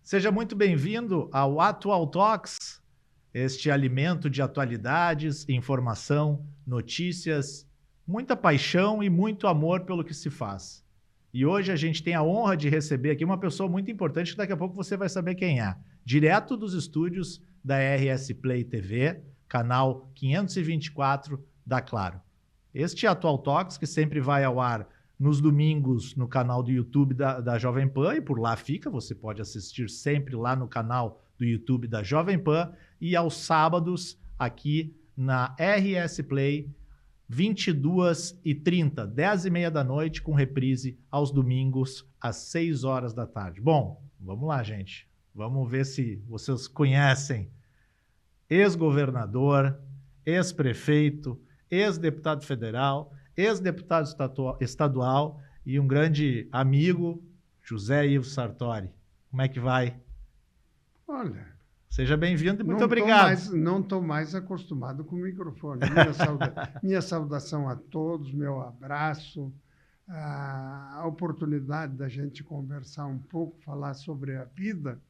Seja muito bem-vindo ao Atual Talks, este alimento de atualidades, informação, notícias, muita paixão e muito amor pelo que se faz. E hoje a gente tem a honra de receber aqui uma pessoa muito importante que daqui a pouco você vai saber quem é. Direto dos estúdios da RS Play TV, canal 524 da Claro. Este Atual Talks, que sempre vai ao ar nos domingos no canal do YouTube da Jovem Pan, e por lá fica, você pode assistir sempre lá no canal do YouTube da Jovem Pan, e aos sábados aqui na RS Play, 22h30, 10h30 da noite, com reprise aos domingos às 6 horas da tarde. Bom, vamos lá, gente. Vamos ver se vocês conhecem ex-governador, ex-prefeito, ex-deputado federal, ex-deputado estadual e um grande amigo, José Ivo Sartori. Como é que vai? Olha... Seja bem-vindo e muito obrigado. Não estou mais acostumado com o microfone. Minha saudação a todos, meu abraço, a oportunidade da gente conversar um pouco, falar sobre a vida,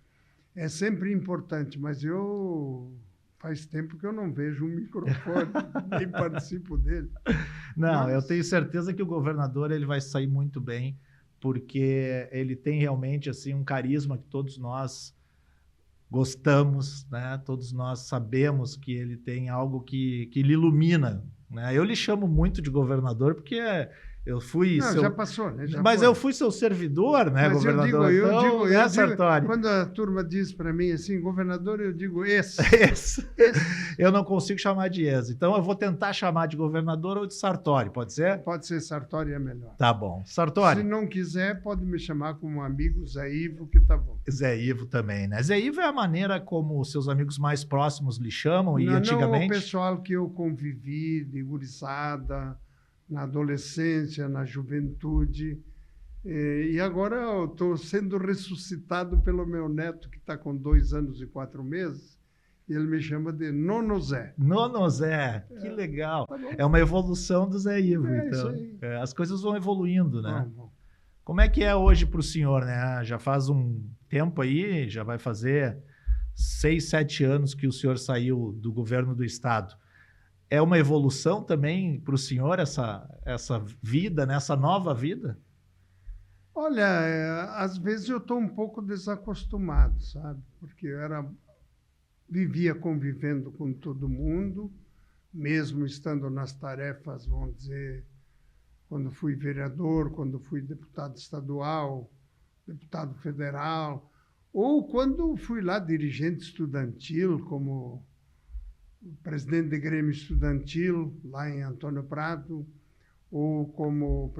é sempre importante, mas faz tempo que eu não vejo um microfone, nem participo dele. Não, eu tenho certeza que o governador ele vai sair muito bem, porque ele tem realmente assim, um carisma que todos nós gostamos, né? Todos nós sabemos que ele tem algo que lhe ilumina, né? Eu lhe chamo muito de governador porque eu fui... Não, já passou, né? Mas eu fui seu servidor, né, mas governador? Eu digo, Sartori? Quando a turma diz para mim assim, governador, eu digo esse. Eu não consigo chamar de ex. Então eu vou tentar chamar de governador ou de Sartori, pode ser? Pode ser Sartori, é melhor. Tá bom. Sartori. Se não quiser, pode me chamar como amigo Zé Ivo, que tá bom. Zé Ivo também, né? Zé Ivo é a maneira como os seus amigos mais próximos lhe chamam, e antigamente... Não, o pessoal que eu convivi, de gurizada, na adolescência, na juventude. E agora eu estou sendo ressuscitado pelo meu neto, que está com 2 anos e 4 meses, e ele me chama de Nono Zé. Nono Zé, que legal. Tá, é uma evolução do Zé Ivo, então. Isso aí. As coisas vão evoluindo, né? Bom. Como é que é hoje para o senhor, né? Já faz um tempo aí, já vai fazer 6, 7 anos que o senhor saiu do governo do estado. É uma evolução também para o senhor essa vida, né? Essa nova vida? Olha, às vezes eu estou um pouco desacostumado, sabe? Porque eu vivia convivendo com todo mundo, mesmo estando nas tarefas, vamos dizer, quando fui vereador, quando fui deputado estadual, deputado federal, ou quando fui lá dirigente estudantil, como presidente de Grêmio Estudantil, lá em Antônio Prado, ou como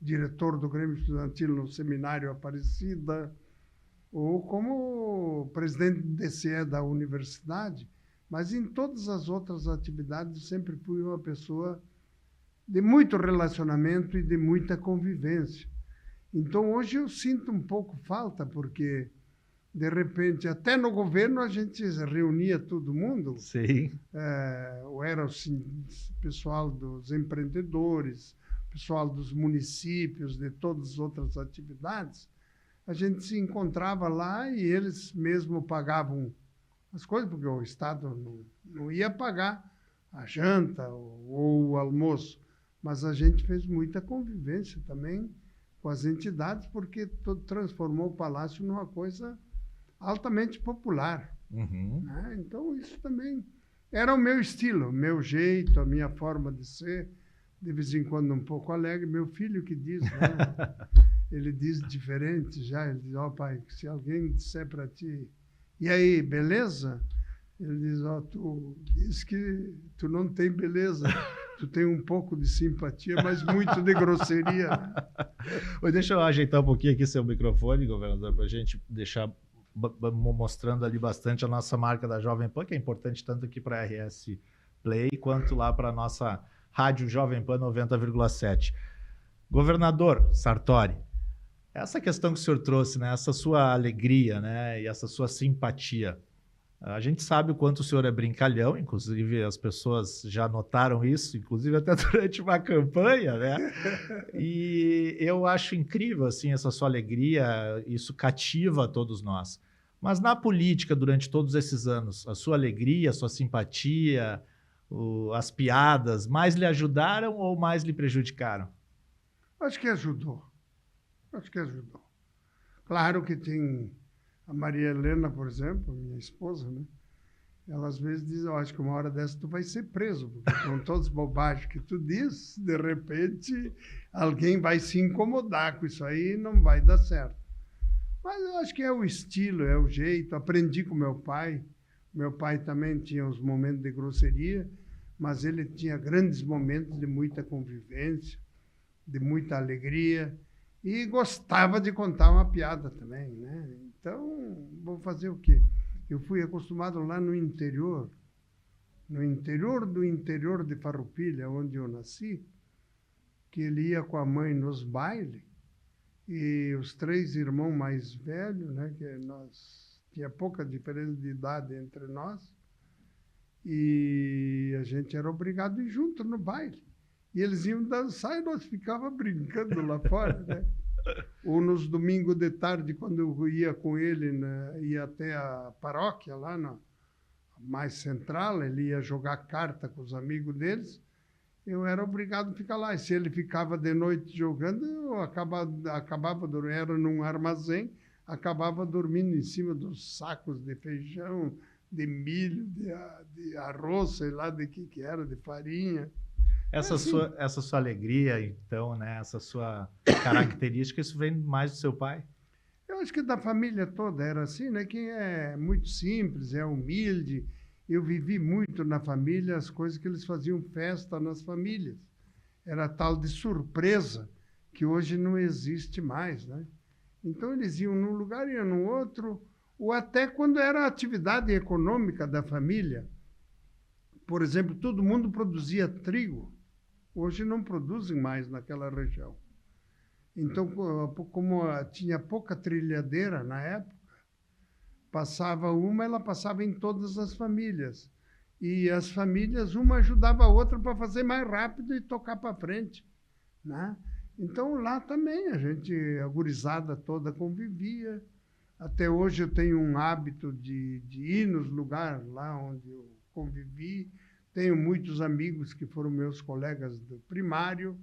diretor do Grêmio Estudantil no Seminário Aparecida, ou como presidente do DCE da universidade. Mas em todas as outras atividades sempre fui uma pessoa de muito relacionamento e de muita convivência. Então hoje eu sinto um pouco falta, porque de repente, até no governo, a gente reunia todo mundo. Sim. Ou era o pessoal dos empreendedores, pessoal dos municípios, de todas as outras atividades. A gente se encontrava lá e eles mesmo pagavam as coisas, porque o Estado não ia pagar a janta ou o almoço. Mas a gente fez muita convivência também com as entidades, porque transformou o Palácio numa coisa altamente popular. Uhum. Né? Então, isso também era o meu estilo, o meu jeito, a minha forma de ser, de vez em quando um pouco alegre. Meu filho que diz, né? Ele diz diferente já, ele diz, pai, se alguém disser para ti, e aí, beleza? Ele diz, tu diz que tu não tem beleza, tu tem um pouco de simpatia, mas muito de grosseria. Deixa eu ajeitar um pouquinho aqui seu microfone, governador, para a gente deixar mostrando ali bastante a nossa marca da Jovem Pan, que é importante tanto aqui para a RS Play, quanto lá para a nossa rádio Jovem Pan 90,7. Governador Sartori, essa questão que o senhor trouxe, né, essa sua alegria, né, e essa sua simpatia, A gente sabe o quanto o senhor é brincalhão, inclusive as pessoas já notaram isso, inclusive até durante uma campanha, né? E eu acho incrível, assim, essa sua alegria, isso cativa a todos nós. Mas na política, durante todos esses anos, a sua alegria, a sua simpatia, as piadas, mais lhe ajudaram ou mais lhe prejudicaram? Acho que ajudou. Acho que ajudou. Claro que tem a Maria Helena, por exemplo, minha esposa, né? Ela às vezes diz, eu acho que uma hora dessa tu vai ser preso, porque com todas as bobagens que tu diz, de repente alguém vai se incomodar com isso aí e não vai dar certo. Mas eu acho que é o estilo, é o jeito. Aprendi com meu pai. Meu pai também tinha os momentos de grosseria, mas ele tinha grandes momentos de muita convivência, de muita alegria, e gostava de contar uma piada também, né? Então, vou fazer o quê? Eu fui acostumado lá no interior do interior de Farroupilha, onde eu nasci, que ele ia com a mãe nos bailes, e os 3 irmãos mais velhos, né, que nós tinha pouca diferença de idade entre nós, e a gente era obrigado a ir junto no baile. E eles iam dançar e nós ficávamos brincando lá fora, né? Ou nos domingos de tarde, quando eu ia com ele, né, ia até a paróquia, lá na mais central, ele ia jogar carta com os amigos deles, eu era obrigado a ficar lá. E se ele ficava de noite jogando, eu acabava dormindo, era num armazém, acabava dormindo em cima dos sacos de feijão, de milho, de arroz, sei lá de que era, de farinha. Essa sua alegria, então, né? Essa sua característica, isso vem mais do seu pai? Eu acho que da família toda era assim, né? Quem é muito simples, é humilde. Eu vivi muito na família as coisas que eles faziam festa nas famílias. Era tal de surpresa que hoje não existe mais, né? Então eles iam num lugar, iam no outro, ou até quando era a atividade econômica da família. Por exemplo, todo mundo produzia trigo. Hoje não produzem mais naquela região. Então, como tinha pouca trilhadeira na época, ela passava em todas as famílias. E as famílias, uma ajudava a outra para fazer mais rápido e tocar para frente, né? Então, lá também a gurizada toda convivia. Até hoje eu tenho um hábito de ir nos lugares lá onde eu convivi. Tenho muitos amigos que foram meus colegas do primário,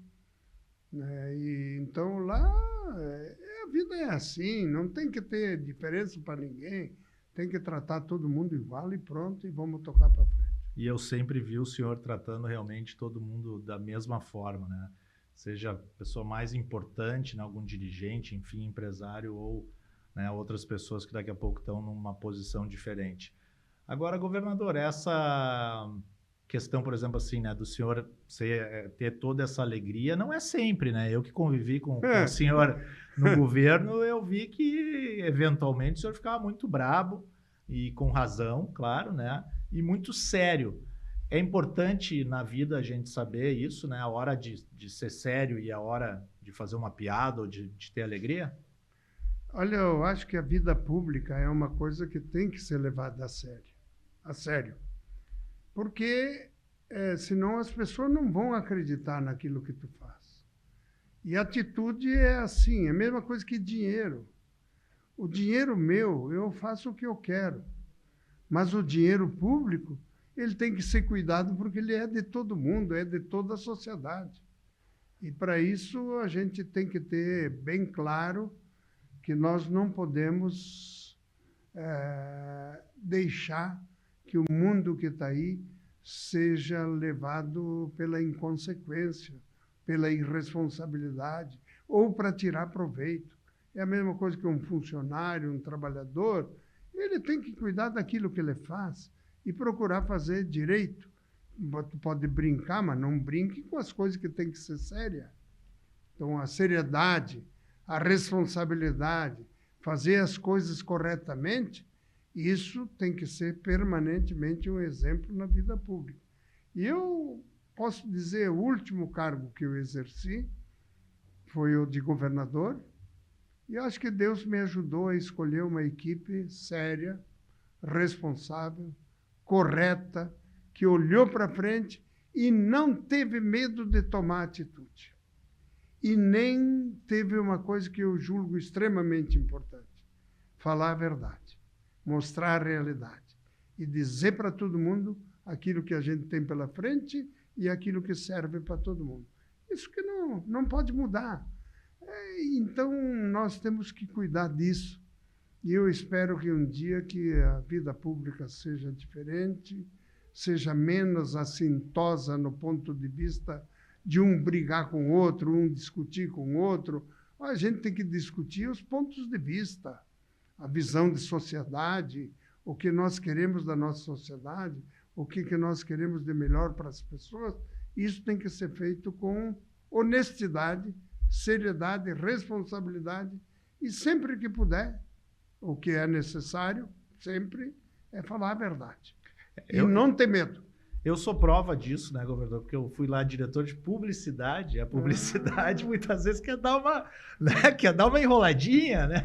né? E então lá a vida é assim, não tem que ter diferença para ninguém, tem que tratar todo mundo igual e pronto, e vamos tocar para frente. E eu sempre vi o senhor tratando realmente todo mundo da mesma forma, né? Seja a pessoa mais importante, né? Algum dirigente, enfim, empresário ou, né, outras pessoas que daqui a pouco estão numa posição diferente. Agora, governador, essa questão, por exemplo, assim, né, do senhor ter toda essa alegria, não é sempre, né? Eu que convivi com o senhor no governo, eu vi que, eventualmente, o senhor ficava muito brabo, e com razão, claro, né? E muito sério. É importante na vida a gente saber isso, né? A hora de ser sério e a hora de fazer uma piada ou de ter alegria? Olha, eu acho que a vida pública é uma coisa que tem que ser levada a sério. A sério. Porque senão as pessoas não vão acreditar naquilo que tu faz. E atitude é assim, é a mesma coisa que dinheiro. O dinheiro meu, eu faço o que eu quero. Mas o dinheiro público, ele tem que ser cuidado porque ele é de todo mundo, é de toda a sociedade. E para isso a gente tem que ter bem claro que nós não podemos deixar que o mundo que está aí seja levado pela inconsequência, pela irresponsabilidade ou para tirar proveito. É a mesma coisa que um funcionário, um trabalhador, ele tem que cuidar daquilo que ele faz e procurar fazer direito. Pode brincar, mas não brinque com as coisas que tem que ser sérias. Então, a seriedade, a responsabilidade, fazer as coisas corretamente, isso tem que ser permanentemente um exemplo na vida pública. E eu posso dizer, o último cargo que eu exerci foi o de governador, e eu acho que Deus me ajudou a escolher uma equipe séria, responsável, correta, que olhou para frente e não teve medo de tomar atitude. E nem teve uma coisa que eu julgo extremamente importante: falar a verdade, mostrar a realidade e dizer para todo mundo aquilo que a gente tem pela frente e aquilo que serve para todo mundo. Isso que não pode mudar. Então, nós temos que cuidar disso. E eu espero que um dia que a vida pública seja diferente, seja menos assintosa no ponto de vista de um brigar com o outro, um discutir com o outro. A gente tem que discutir os pontos de vista, a visão de sociedade, o que nós queremos da nossa sociedade, o que nós queremos de melhor para as pessoas. Isso tem que ser feito com honestidade, seriedade, responsabilidade e, sempre que puder, o que é necessário, sempre, é falar a verdade. E não ter medo. Eu sou prova disso, né, governador? Porque eu fui lá diretor de publicidade. E a publicidade muitas vezes quer dar uma, né, quer dar uma enroladinha, né?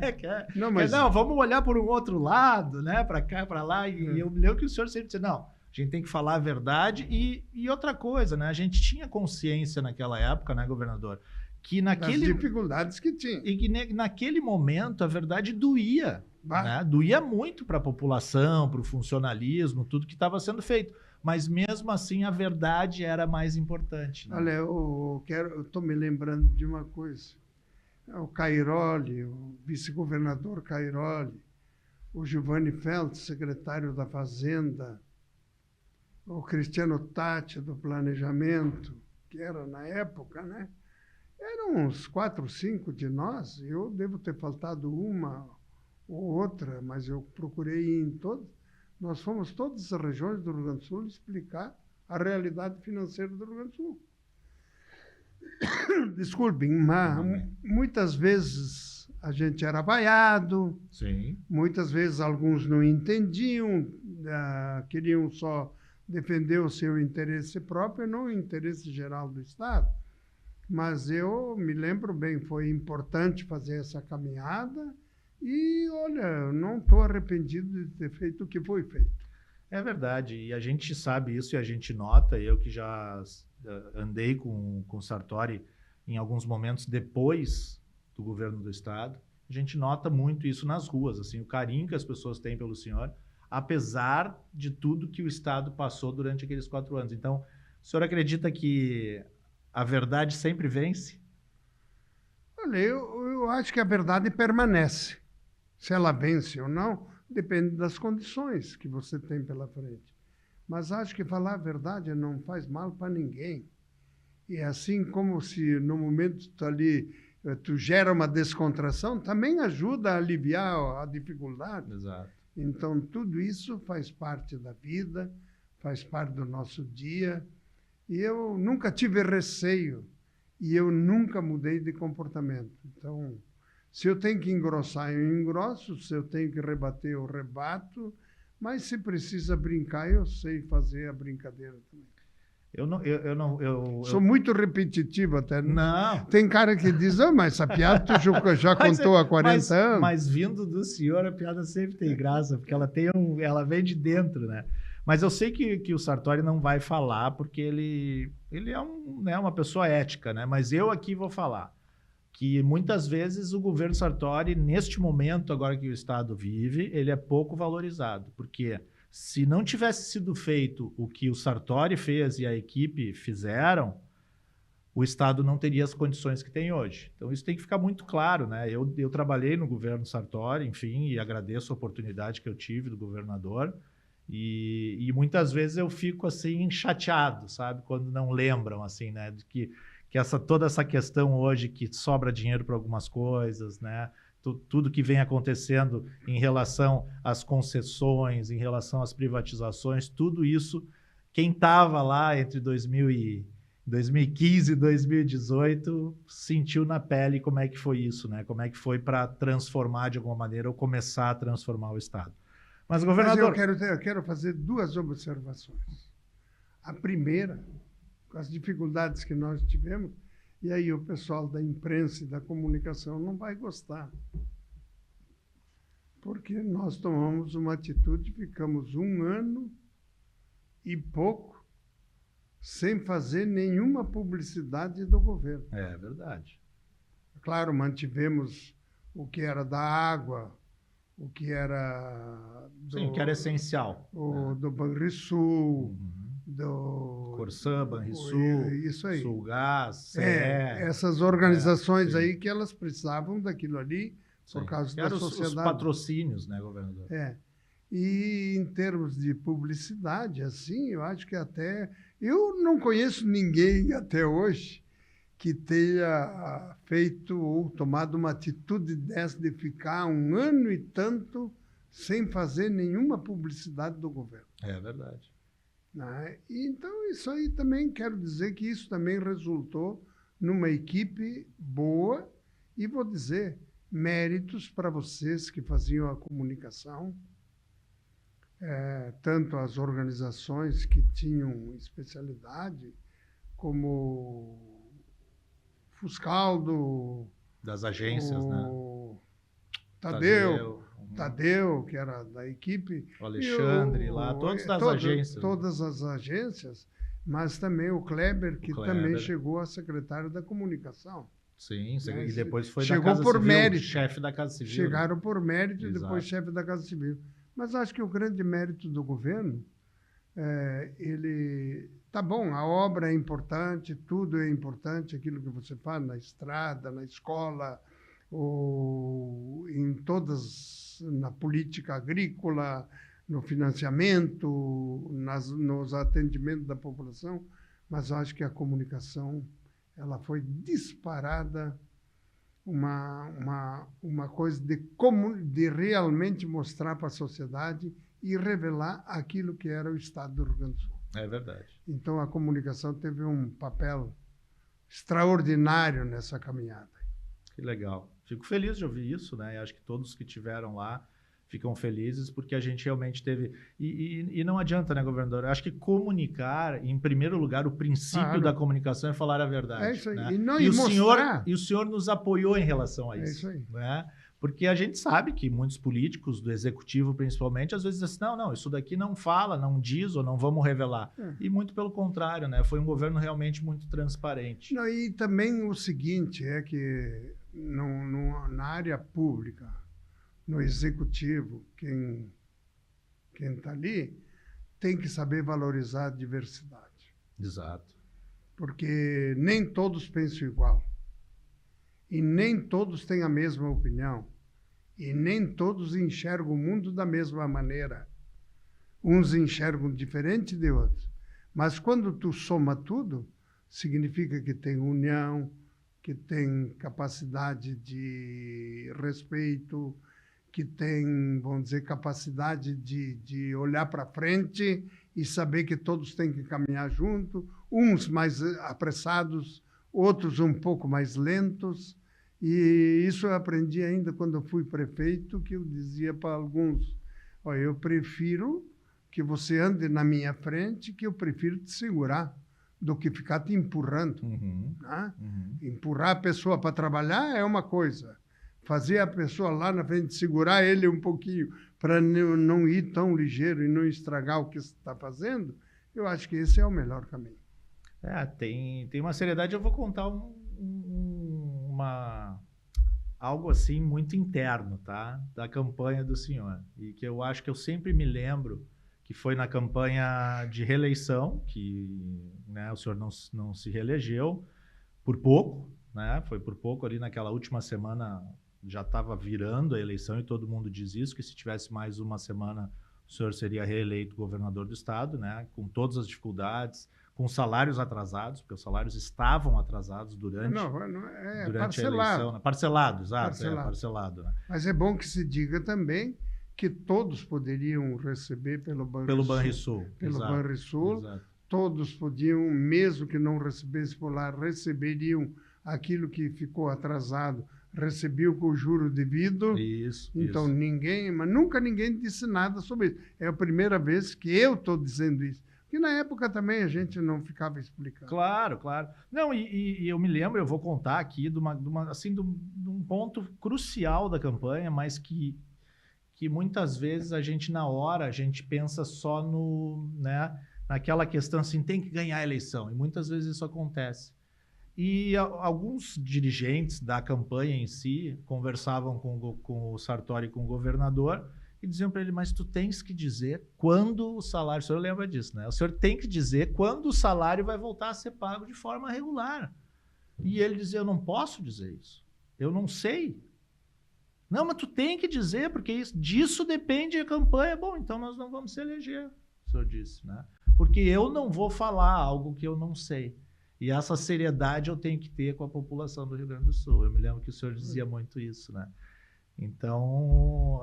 Não, vamos olhar por um outro lado, né? Para cá, para lá. E eu me lembro que o senhor sempre disse, não, a gente tem que falar a verdade. E outra coisa, né? A gente tinha consciência naquela época, né, governador? Que naquele... das dificuldades que tinha. E que naquele momento a verdade doía. Né? Doía muito para a população, para o funcionalismo, tudo que estava sendo feito. Mas mesmo assim a verdade era mais importante. Né? Olha, eu estou me lembrando de uma coisa. O Cairoli, o vice-governador Cairoli, o Giovanni Feld, secretário da Fazenda, o Cristiano Tatti, do Planejamento, que era na época, né? Eram uns 4, 5 de nós. Eu devo ter faltado uma ou outra, mas eu procurei ir em todas. Nós fomos todas as regiões do Rio Grande do Sul explicar a realidade financeira do Rio Grande do Sul. Desculpem, mas muitas vezes a gente era vaiado. Sim. Muitas vezes alguns não entendiam, queriam só defender o seu interesse próprio e não o interesse geral do Estado. Mas eu me lembro bem, foi importante fazer essa caminhada e, olha, não estou arrependido de ter feito o que foi feito. É verdade, e a gente sabe isso e a gente nota. Eu que já andei com o Sartori em alguns momentos depois do governo do Estado, a gente nota muito isso nas ruas, assim, o carinho que as pessoas têm pelo senhor, apesar de tudo que o Estado passou durante aqueles 4 anos. Então, o senhor acredita que a verdade sempre vence? Olha, eu acho que a verdade permanece. Se ela vence ou não, depende das condições que você tem pela frente. Mas acho que falar a verdade não faz mal para ninguém. E assim como se no momento tu gera uma descontração, também ajuda a aliviar a dificuldade. Exato. Então, tudo isso faz parte da vida, faz parte do nosso dia. E eu nunca tive receio e eu nunca mudei de comportamento. Então, se eu tenho que engrossar, eu engrosso. Se eu tenho que rebater, eu rebato. Mas se precisa brincar, eu sei fazer a brincadeira também. Sou muito repetitivo até. Não. Tem cara que diz, mas essa piada tu já contou há 40 anos. Mas vindo do senhor, a piada sempre tem graça, porque ela vem de dentro, né? Mas eu sei que o Sartori não vai falar, porque ele é uma pessoa ética, né? Mas eu aqui vou falar que muitas vezes o governo Sartori, neste momento agora que o Estado vive, ele é pouco valorizado, porque se não tivesse sido feito o que o Sartori fez e a equipe fizeram, o Estado não teria as condições que tem hoje. Então isso tem que ficar muito claro, né? Eu trabalhei no governo Sartori, enfim, e agradeço a oportunidade que eu tive do governador. E muitas vezes eu fico assim chateado, sabe, quando não lembram, assim, né, de que toda essa questão hoje que sobra dinheiro para algumas coisas, né, tudo que vem acontecendo em relação às concessões, em relação às privatizações, tudo isso, quem estava lá entre 2015 e 2018 sentiu na pele como é que foi isso, né, como é que foi para transformar de alguma maneira ou começar a transformar o Estado. Mas, governador... eu quero fazer 2 observações. A primeira, com as dificuldades que nós tivemos, e aí o pessoal da imprensa e da comunicação não vai gostar. Porque nós tomamos uma atitude, ficamos 1 ano e pouco sem fazer nenhuma publicidade do governo. É verdade. Claro, mantivemos o que era da água, o que era Sim, que era essencial. do Banrisul, Uhum. do Corsã, Banrisul, isso aí. Sulgás, CE. Essas organizações aí que elas precisavam daquilo ali por Sim. causa da Eram sociedade. os patrocínios, né, governador? E em termos de publicidade, assim, eu acho que até... Eu não conheço ninguém até hoje que tenha feito ou tomado uma atitude dessa de ficar 1 ano e tanto sem fazer nenhuma publicidade do governo. É verdade. Né? E então, isso aí também, quero dizer que isso também resultou numa equipe boa e, vou dizer, méritos para vocês que faziam a comunicação, tanto as organizações que tinham especialidade, como Fuscaldo, Das agências, né? Tadeu, que era da equipe. O Alexandre lá, todos das agências. Todas as agências, mas também o Kleber, que também chegou a secretário da comunicação. Sim, e depois foi chegou da Casa por Civil, mérito. chefe da Casa Civil. Chegaram por mérito e Exato. depois chefe da Casa Civil. Mas acho que o grande mérito do governo, ele... Tá bom, a obra é importante, tudo é importante, aquilo que você faz na estrada, na escola, ou em todas, na política agrícola, no financiamento, nos atendimentos da população, mas acho que a comunicação ela foi disparada uma coisa de realmente mostrar para a sociedade e revelar aquilo que era o Estado do Rio Grande do Sul. É verdade. Então, a comunicação teve um papel extraordinário nessa caminhada. Que legal. Fico feliz de ouvir isso, né? E acho que todos que tiveram lá ficam felizes porque a gente realmente teve... E não adianta, né, governador? Eu acho que comunicar, em primeiro lugar, o princípio da comunicação é falar a verdade. É isso aí. Né? E o senhor nos apoiou em relação a isso. É isso aí. Né? Porque a gente sabe que muitos políticos, do executivo principalmente, às vezes dizem assim, não, isso daqui não fala, não diz ou não vamos revelar. E muito pelo contrário, né? Foi um governo realmente muito transparente. Não, e também o seguinte, é que na área pública, no executivo, quem está ali tem que saber valorizar a diversidade. Exato. Porque nem todos pensam igual. E nem todos têm a mesma opinião. E nem todos enxergam o mundo da mesma maneira. Uns enxergam diferente de outros. Mas quando tu soma tudo, significa que tem união, que tem capacidade de respeito, que tem, vamos dizer, capacidade de olhar para frente e saber que todos têm que caminhar junto, uns mais apressados, outros um pouco mais lentos. E isso eu aprendi ainda quando eu fui prefeito, que eu dizia para alguns, olha, eu prefiro que você ande na minha frente, que eu prefiro te segurar, do que ficar te empurrando. Né? Empurrar a pessoa para trabalhar é uma coisa. Fazer a pessoa lá na frente, segurar ele um pouquinho para não ir tão ligeiro e não estragar o que você está fazendo, eu acho que esse é o melhor caminho. Tem uma seriedade. Eu vou contar algo assim muito interno, tá? Da campanha do senhor. E que eu acho que eu sempre me lembro que foi na campanha de reeleição, que, né, o senhor não se reelegeu por pouco, né? Foi por pouco ali naquela última semana, já estava virando a eleição e todo mundo diz isso, que se tivesse mais uma semana o senhor seria reeleito governador do estado, né? Com todas as dificuldades, com salários atrasados, porque os salários estavam atrasados durante a eleição. Né? Parcelado, exato. Parcelado. Né? Mas é bom que se diga também que todos poderiam receber pelo Banrisul. Pelo Banrisul, todos podiam, mesmo que não recebessem por lá, receberiam aquilo que ficou atrasado, recebiam com o juro devido. Então mas nunca ninguém disse nada sobre isso. É a primeira vez que eu estou dizendo isso. Porque na época também a gente não ficava explicando. Claro. Não, e eu me lembro, eu vou contar aqui de um ponto crucial da campanha, mas que que muitas vezes a gente, na hora, a gente pensa só no, né, naquela questão assim, tem que ganhar a eleição. E muitas vezes isso acontece. E alguns dirigentes da campanha em si conversavam com o Sartori e com o governador e diziam para ele, mas tu tens que dizer quando o salário... O senhor lembra disso, né? O senhor tem que dizer quando o salário vai voltar a ser pago de forma regular. E ele dizia, eu não posso dizer isso. Eu não sei. Não, mas tu tem que dizer, porque disso depende a campanha. Bom, então nós não vamos se eleger, o senhor disse, né? Porque eu não vou falar algo que eu não sei. E essa seriedade eu tenho que ter com a população do Rio Grande do Sul. Eu me lembro que o senhor dizia muito isso, né? Então,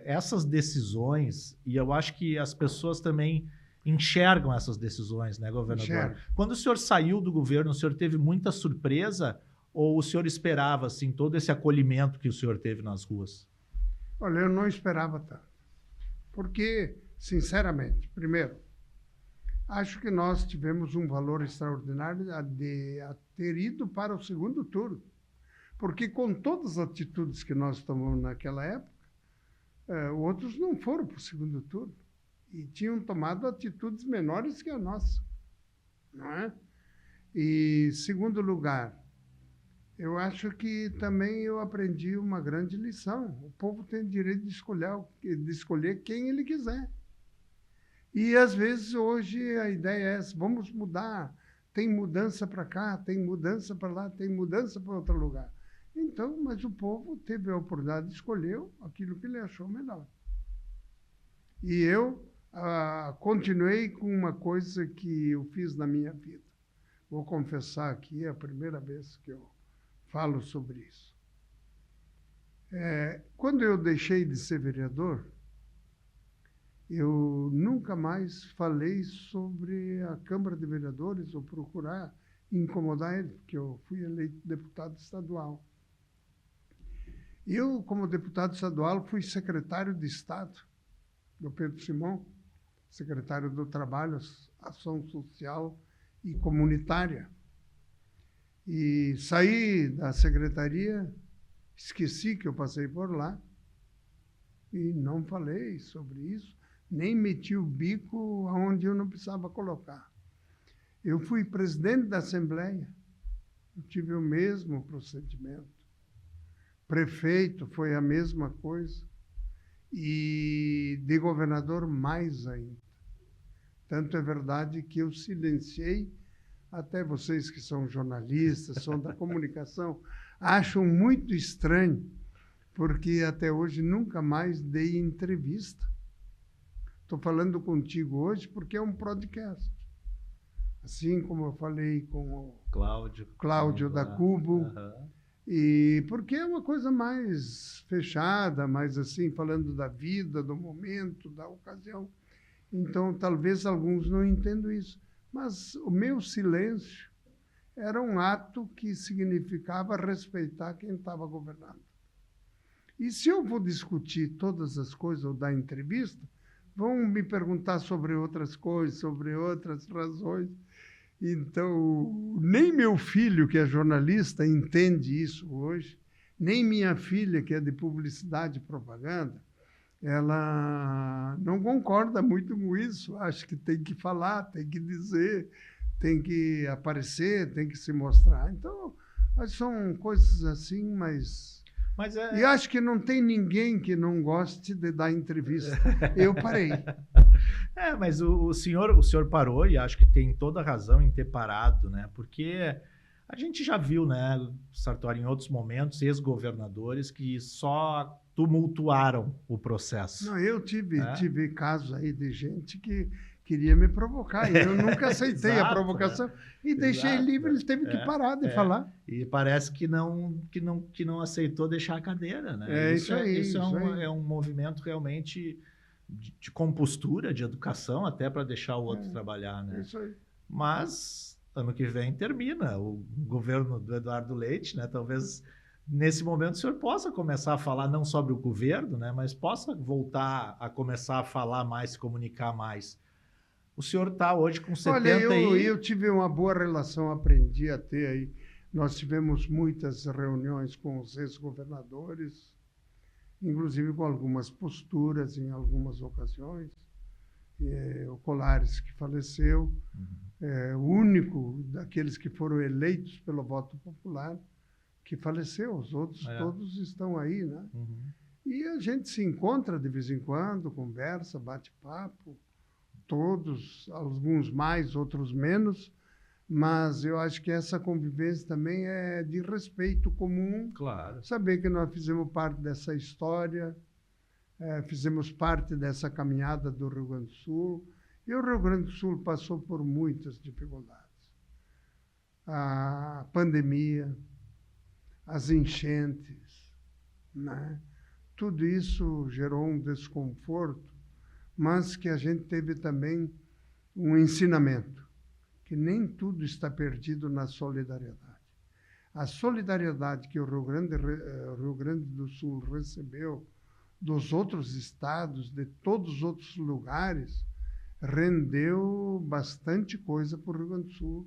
essas decisões, e eu acho que as pessoas também enxergam essas decisões, né, governador? Enxerga. Quando o senhor saiu do governo, o senhor teve muita surpresa ou o senhor esperava, assim, todo esse acolhimento que o senhor teve nas ruas? Olha, eu não esperava tanto. Porque, sinceramente, primeiro, acho que nós tivemos um valor extraordinário de ter ido para o segundo turno. Porque com todas as atitudes que nós tomamos naquela época, outros não foram para o segundo turno. E tinham tomado atitudes menores que a nossa. Não é? E, segundo lugar, eu acho que também eu aprendi uma grande lição. O povo tem direito de escolher quem ele quiser. E, às vezes, hoje a ideia é essa, vamos mudar. Tem mudança para cá, tem mudança para lá, tem mudança para outro lugar. Então, mas o povo teve a oportunidade de escolher aquilo que ele achou melhor. E eu continuei com uma coisa que eu fiz na minha vida. Vou confessar aqui, é a primeira vez que eu falo sobre isso. Quando eu deixei de ser vereador, eu nunca mais falei sobre a Câmara de Vereadores ou procurar incomodar ele, porque eu fui eleito deputado estadual. Eu, como deputado estadual, fui secretário de Estado do Pedro Simão, secretário do Trabalho, Ação Social e Comunitária. E saí da secretaria, esqueci que eu passei por lá e não falei sobre isso, nem meti o bico onde eu não precisava colocar. Eu fui presidente da Assembleia, eu tive o mesmo procedimento. Prefeito foi a mesma coisa. E de governador mais ainda. Tanto é verdade que eu silenciei, até vocês que são jornalistas, são da comunicação, acham muito estranho, porque até hoje nunca mais dei entrevista. Estou falando contigo hoje porque é um podcast. Assim como eu falei com o Cláudio da Cubo. Uhum. E porque é uma coisa mais fechada, mais assim, falando da vida, do momento, da ocasião. Então, talvez alguns não entendam isso. Mas o meu silêncio era um ato que significava respeitar quem estava governando. E se eu vou discutir todas as coisas ou dar entrevista, vão me perguntar sobre outras coisas, sobre outras razões. Então, nem meu filho, que é jornalista, entende isso hoje, nem minha filha, que é de publicidade e propaganda, ela não concorda muito com isso. Acha que tem que falar, tem que dizer, tem que aparecer, tem que se mostrar. Então, são coisas assim, mas e acho que não tem ninguém que não goste de dar entrevista. Eu parei. Mas o senhor parou e acho que tem toda a razão em ter parado, né? Porque a gente já viu, né, Sartori, em outros momentos, ex-governadores que só tumultuaram o processo. Não, eu tive casos aí de gente que queria me provocar. E eu nunca aceitei a provocação e deixei livre, ele teve que parar de falar. E parece que não aceitou deixar a cadeira, né? Isso é um movimento realmente de compostura, de educação, até para deixar o outro trabalhar, né? Isso aí. Mas ano que vem termina o governo do Eduardo Leite, né? Talvez nesse momento o senhor possa começar a falar não sobre o governo, né? Mas possa voltar a começar a falar mais, se comunicar mais. O senhor está hoje com 70 eu tive uma boa relação, aprendi a ter aí. Nós tivemos muitas reuniões com os ex-governadores inclusive com algumas posturas em algumas ocasiões. O Colares, que faleceu, o único daqueles que foram eleitos pelo voto popular que faleceu, os outros todos estão aí, né? E a gente se encontra de vez em quando, conversa, bate papo, todos, alguns mais, outros menos, mas eu acho que essa convivência também é de respeito comum. Claro. Saber que nós fizemos parte dessa história, fizemos parte dessa caminhada do Rio Grande do Sul, e o Rio Grande do Sul passou por muitas dificuldades. A pandemia, as enchentes, né? Tudo isso gerou um desconforto, mas que a gente teve também um ensinamento, que nem tudo está perdido na solidariedade. A solidariedade que o Rio Grande do Sul recebeu dos outros estados, de todos os outros lugares, rendeu bastante coisa para o Rio Grande do Sul,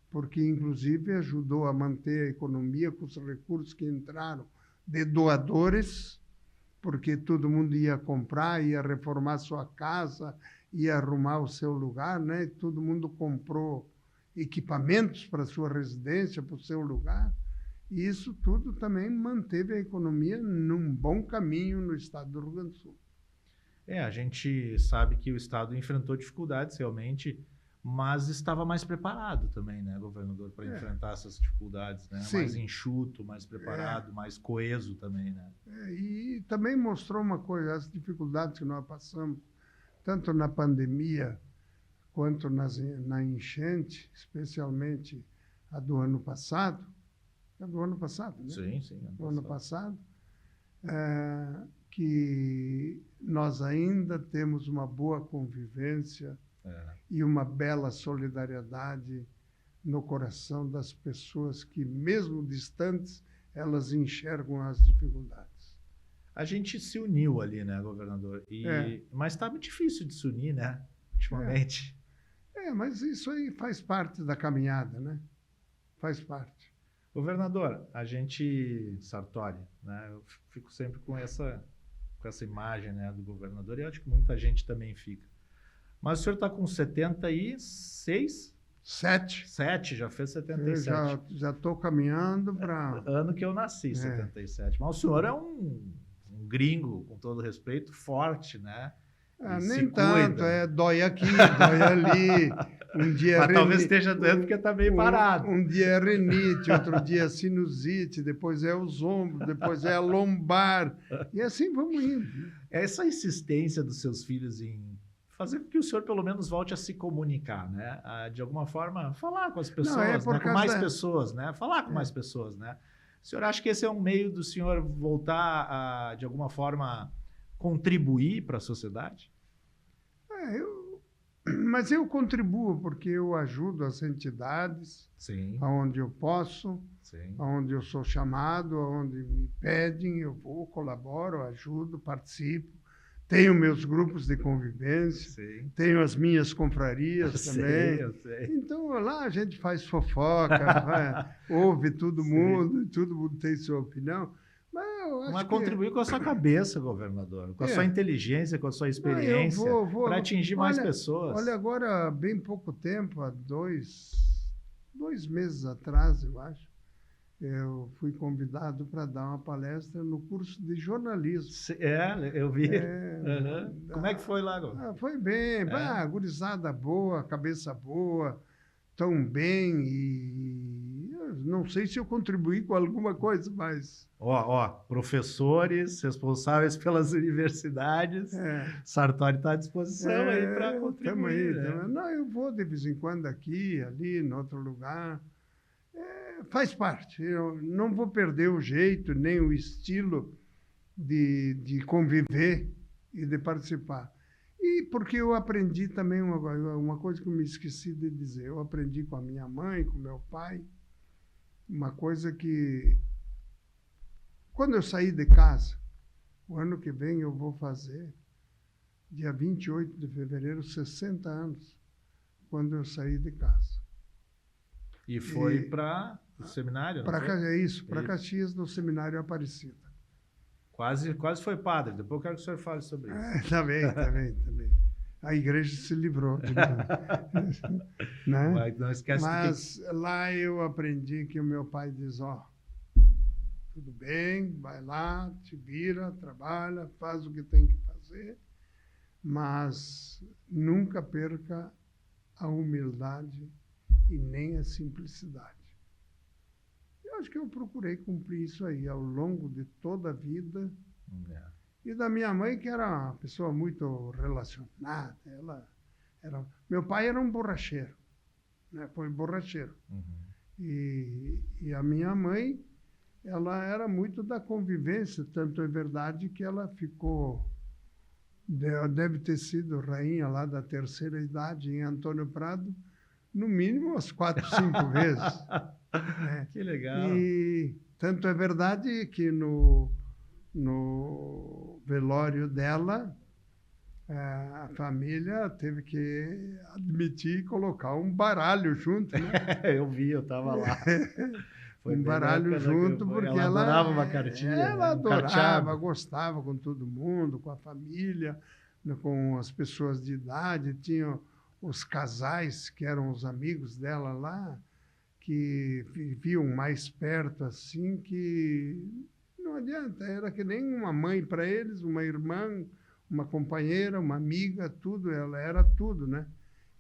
porque, inclusive, ajudou a manter a economia com os recursos que entraram de doadores, porque todo mundo ia comprar, ia reformar sua casa, ia arrumar o seu lugar, né? E todo mundo comprou equipamentos para a sua residência, para o seu lugar. E isso tudo também manteve a economia num bom caminho no estado do Rio Grande do Sul. A gente sabe que o estado enfrentou dificuldades realmente, mas estava mais preparado também, né, governador, para enfrentar essas dificuldades, né? Mais enxuto, mais preparado, mais coeso também, né? E também mostrou uma coisa, as dificuldades que nós passamos, tanto na pandemia quanto na enchente, especialmente a do ano passado. É do ano passado, né? Sim. Ano passado, que nós ainda temos uma boa convivência e uma bela solidariedade no coração das pessoas que, mesmo distantes, elas enxergam as dificuldades. A gente se uniu ali, né, governador? Mas está muito difícil de se unir, né, ultimamente. Mas isso aí faz parte da caminhada, né? Faz parte. Governador, a gente, Sartori, né, eu fico sempre com essa imagem, né, do governador, e eu acho que muita gente também fica. Mas o senhor está com 76? 7, já fez 77. Eu já estou caminhando para... Ano que eu nasci, 77. Mas o senhor é um gringo, com todo respeito, forte, né? Nem tanto, dói aqui, dói ali. Um dia mas talvez esteja doendo porque está meio parado. Um dia é renite, outro dia é sinusite, depois é os ombros, depois é a lombar. E assim vamos indo. Essa insistência dos seus filhos em fazer com que o senhor pelo menos volte a se comunicar, né? De alguma forma, falar com as pessoas, né? Com mais pessoas, né? Falar com mais pessoas, né? O senhor acha que esse é um meio do senhor voltar a, de alguma forma, contribuir para a sociedade? Mas eu contribuo porque eu ajudo as entidades aonde eu posso, aonde eu sou chamado, aonde me pedem, eu vou, colaboro, ajudo, participo. Tenho meus grupos de convivência, tenho as minhas confrarias também. Eu sei. Então, lá a gente faz fofoca, ouve todo mundo tem sua opinião. Mas contribuir com a sua cabeça, governador, com a sua inteligência, com a sua experiência, para atingir mais pessoas. Olha, agora, há bem pouco tempo, há 2 meses atrás, eu acho, eu fui convidado para dar uma palestra no curso de jornalismo. Eu vi. Como é que foi lá, governador? Foi bem, gurizada boa, cabeça boa, tão bem e eu não sei se eu contribuí com alguma coisa, mas... Professores responsáveis pelas universidades, Sartori está à disposição aí para contribuir. Não, eu vou de vez em quando aqui, ali, em outro lugar. Faz parte. Eu não vou perder o jeito, nem o estilo de conviver e de participar. E porque eu aprendi também uma coisa que eu me esqueci de dizer. Eu aprendi com a minha mãe, com meu pai, uma coisa que, quando eu saí de casa, o ano que vem eu vou fazer, dia 28 de fevereiro, 60 anos, quando eu saí de casa. E foi para o seminário? Para Caxias, no Seminário Aparecida. Quase foi padre. Depois eu quero que o senhor fale sobre isso. Também. A igreja se livrou de mim. Né? Mas não esquece Mas lá eu aprendi que o meu pai diz, tudo bem, vai lá, te vira, trabalha, faz o que tem que fazer, mas nunca perca a humildade e nem a simplicidade. Eu acho que eu procurei cumprir isso aí ao longo de toda a vida. E da minha mãe, que era uma pessoa muito relacionada. Meu pai era um borracheiro, né? Foi borracheiro. E a minha mãe, ela era muito da convivência, tanto é verdade que ela deve ter sido rainha lá da terceira idade em Antônio Prado, no mínimo umas 4, 5 vezes. Né? Que legal. E tanto é verdade que no velório dela, a família teve que admitir e colocar um baralho junto. Né? Eu vi, eu estava lá. Foi um baralho junto, porque ela adorava uma cartinha. Ela né? adorava, gostava com todo mundo, com a família, com as pessoas de idade. Tinha os casais que eram os amigos dela lá, que viviam mais perto assim, que não adianta, era que nem uma mãe para eles, uma irmã, uma companheira, uma amiga, tudo, ela era tudo, né?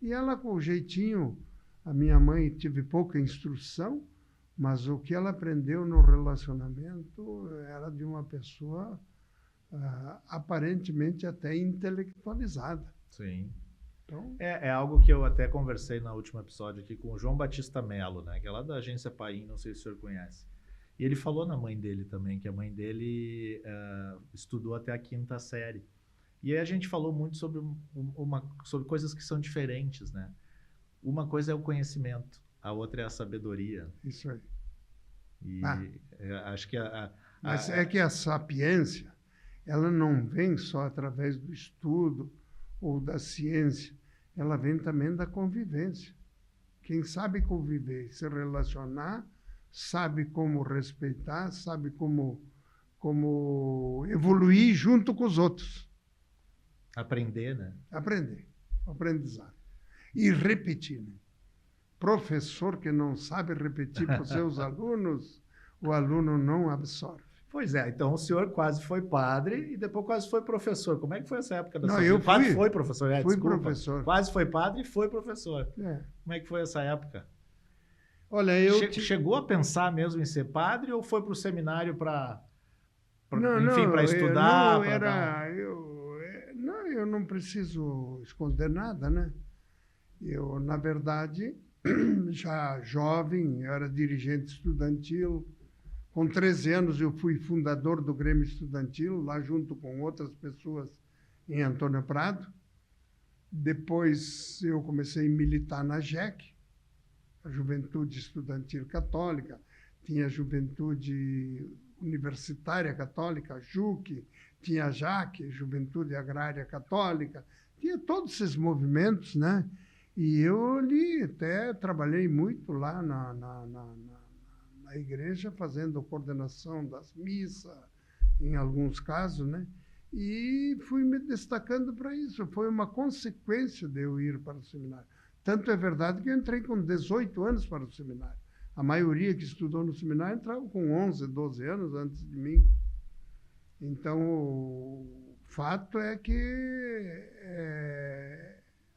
E ela com o jeitinho, a minha mãe teve pouca instrução, mas o que ela aprendeu no relacionamento era de uma pessoa aparentemente até intelectualizada. Sim. Então, é algo que eu até conversei no último episódio aqui com o João Batista Mello, né? Que é lá da agência Paim, não sei se o senhor conhece. E ele falou na mãe dele também, que a mãe dele estudou até a 5ª série. E aí a gente falou muito sobre, sobre coisas que são diferentes, né? Uma coisa é o conhecimento, a outra é a sabedoria. Isso aí. E acho que Mas é que a sapiência, ela não vem só através do estudo ou da ciência, ela vem também da convivência. Quem sabe conviver, se relacionar, sabe como respeitar, sabe como evoluir junto com os outros. Aprender, né? Aprendizado. E repetir. Né? Professor que não sabe repetir para os seus alunos, o aluno não absorve. Pois é, então o senhor quase foi padre e depois quase foi professor. Como é que foi essa época da sua vida? Eu quase foi professor, fui desculpa. Professor. Quase foi padre e foi professor. Como é que foi essa época? Olha, Chegou a pensar mesmo em ser padre ou foi para o seminário para estudar? Eu não preciso esconder nada, né? Eu, na verdade, já jovem, eu era dirigente estudantil. Com 13 anos, eu fui fundador do Grêmio Estudantil, lá junto com outras pessoas em Antônio Prado. Depois, eu comecei a militar na JEC, a Juventude Estudantil Católica. Tinha a Juventude Universitária Católica, a JUC, tinha a JAC, Juventude Agrária Católica. Tinha todos esses movimentos, né? E eu ali até trabalhei muito lá na igreja, fazendo coordenação das missas, em alguns casos, né? E fui me destacando para isso. Foi uma consequência de eu ir para o seminário. Tanto é verdade que eu entrei com 18 anos para o seminário. A maioria que estudou no seminário entrava com 11, 12 anos antes de mim. Então, o fato é que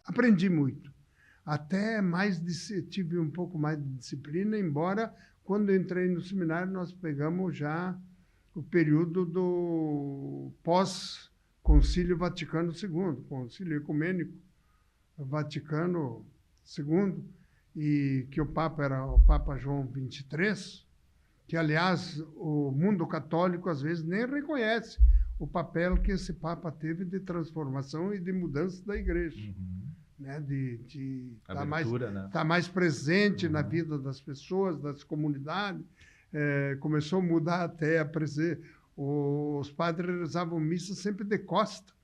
aprendi muito. Até tive um pouco mais de disciplina, embora quando eu entrei no seminário nós pegamos já o período do pós-Concílio Vaticano II, Concílio Ecumênico Vaticano II, e que o Papa era o Papa João XXIII, que, aliás, o mundo católico às vezes nem reconhece o papel que esse Papa teve de transformação e de mudança da Igreja. Né, de estar mais presente na vida das pessoas, das comunidades. Começou a mudar até os padres rezavam missa sempre de costa,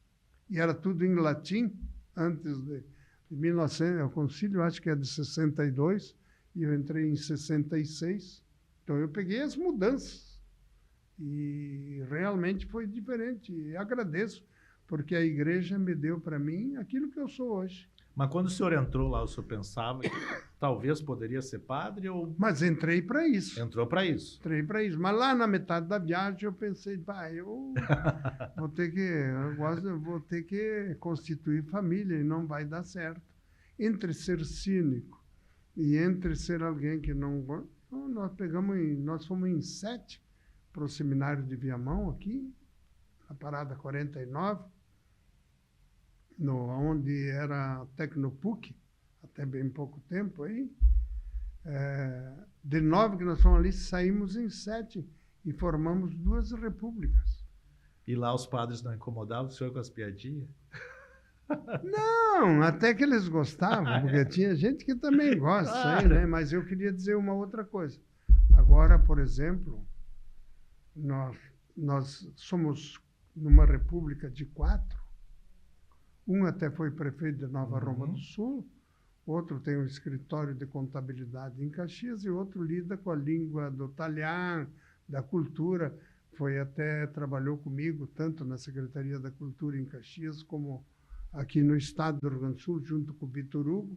e era tudo em latim, antes de 1900, o concílio acho que é de 62, e eu entrei em 66, então eu peguei as mudanças. E realmente foi diferente. E agradeço, porque a igreja me deu para mim aquilo que eu sou hoje. Mas quando o senhor entrou lá, o senhor pensava que talvez poderia ser padre ou Mas entrei para isso. entrou para isso? Entrei para isso. Mas lá na metade da viagem eu pensei, eu vou ter que constituir família e não vai dar certo. Entre ser cínico e entre ser alguém que não... Então, nós fomos em 7 para o seminário de Viamão, aqui, na Parada 49, onde era a Tecnopuc, até bem pouco tempo aí. De 9 que nós fomos ali, saímos em 7 e formamos 2 repúblicas. E lá os padres não incomodavam o senhor com as piadinhas? Não, até que eles gostavam, porque tinha gente que também gosta, claro. Aí, né? Mas eu queria dizer uma outra coisa. Agora, por exemplo, nós somos numa república de 4. Um até foi prefeito de Nova Roma do Sul, outro tem um escritório de contabilidade em Caxias e outro lida com a língua do talhão, da cultura. Trabalhou comigo, tanto na Secretaria da Cultura em Caxias, como aqui no estado do Rio Grande do Sul, junto com o Vitor Hugo,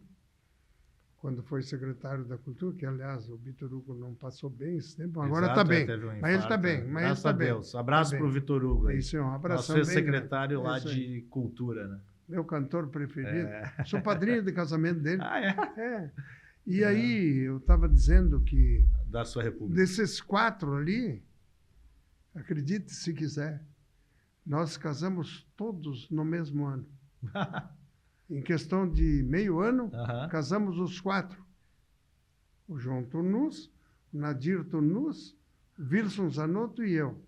quando foi secretário da Cultura, que, aliás, o Vitor Hugo não passou bem esse tempo, agora está bem. Mas ele está bem. Graças a Deus. Abraço para o Vitor Hugo. Isso, um abraço. Nosso secretário lá de Cultura, né? Meu cantor preferido. Sou padrinho de casamento dele. E aí, eu estava dizendo que... Da sua república. Desses 4 ali, acredite se quiser, nós casamos todos no mesmo ano. Em questão de meio ano, casamos os 4. O João Turnus, o Nadir Turnus, o Wilson Zanotto e eu.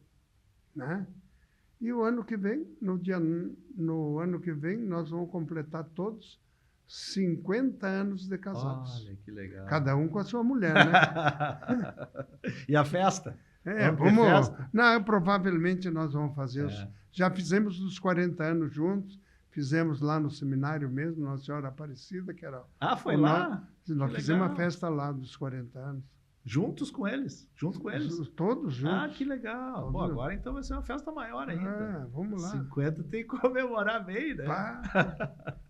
Né? E o ano que vem, no ano que vem, nós vamos completar todos 50 anos de casados. Olha, que legal. Cada um com a sua mulher, né? E a festa? Vamos... Festa? Não, provavelmente nós vamos fazer... Já fizemos os 40 anos juntos, fizemos lá no seminário mesmo, Nossa Senhora Aparecida, que era... foi lá? Nós fizemos uma festa lá dos 40 anos. Juntos com eles? Junto com eles? Todos juntos. Que legal. Pô, agora então vai ser uma festa maior ainda. Vamos lá. 50 tem que comemorar bem, né?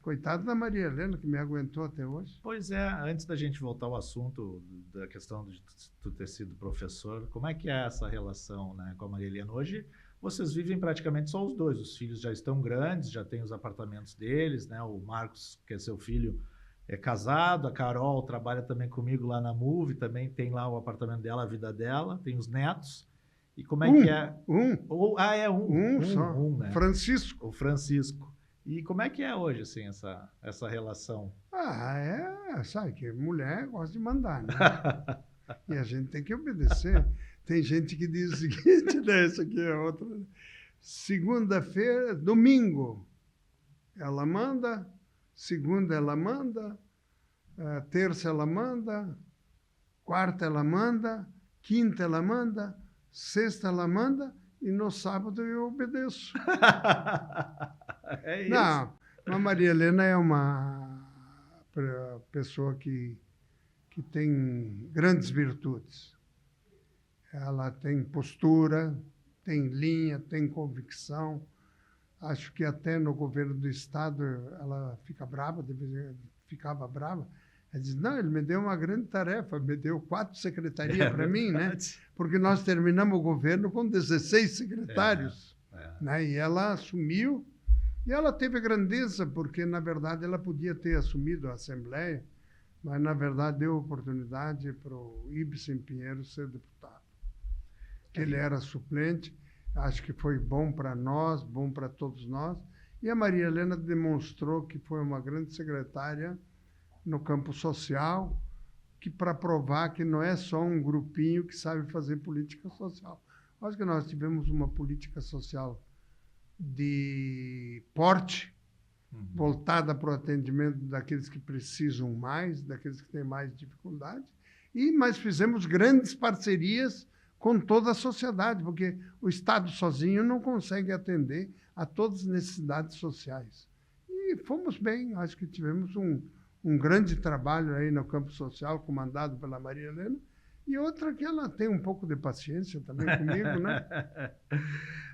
Coitado da Maria Helena, que me aguentou até hoje. Pois é, antes da gente voltar ao assunto da questão de tu ter sido professor, como é que é essa relação, né, com a Maria Helena? Hoje vocês vivem praticamente só os dois. Os filhos já estão grandes, já têm os apartamentos deles, né? O Marcos, que é seu filho, é casado, a Carol trabalha também comigo lá na Move, também tem lá o apartamento dela, a vida dela, tem os netos. E como é que é? Um só. Né? Francisco. O Francisco. E como é que é hoje, assim, essa relação? Sabe que mulher gosta de mandar, né? E a gente tem que obedecer. Tem gente que diz o seguinte, né? Isso aqui é outra. Segunda-feira, domingo, ela manda... Segunda ela manda, terça ela manda, quarta ela manda, quinta ela manda, sexta ela manda e no sábado eu obedeço. É isso. Não, a Maria Helena é uma pessoa que tem grandes virtudes. Ela tem postura, tem linha, tem convicção. Acho que até no governo do Estado ela ficava brava. Ela diz, não, ele me deu uma grande tarefa, me deu 4 secretarias para mim, né? Porque nós terminamos o governo com 16 secretários. Né? E ela assumiu, e ela teve grandeza, porque, na verdade, ela podia ter assumido a Assembleia, mas, na verdade, deu oportunidade para o Ibsen Pinheiro ser deputado. Ele era suplente. Acho que foi bom para nós, bom para todos nós. E a Maria Helena demonstrou que foi uma grande secretária no campo social, que para provar que não é só um grupinho que sabe fazer política social. Acho que nós tivemos uma política social de porte, voltada para o atendimento daqueles que precisam mais, daqueles que têm mais dificuldade, mas fizemos grandes parcerias com toda a sociedade, porque o Estado sozinho não consegue atender a todas as necessidades sociais. E fomos bem, acho que tivemos um grande trabalho aí no campo social, comandado pela Maria Helena, E outra que ela tem um pouco de paciência também comigo, né?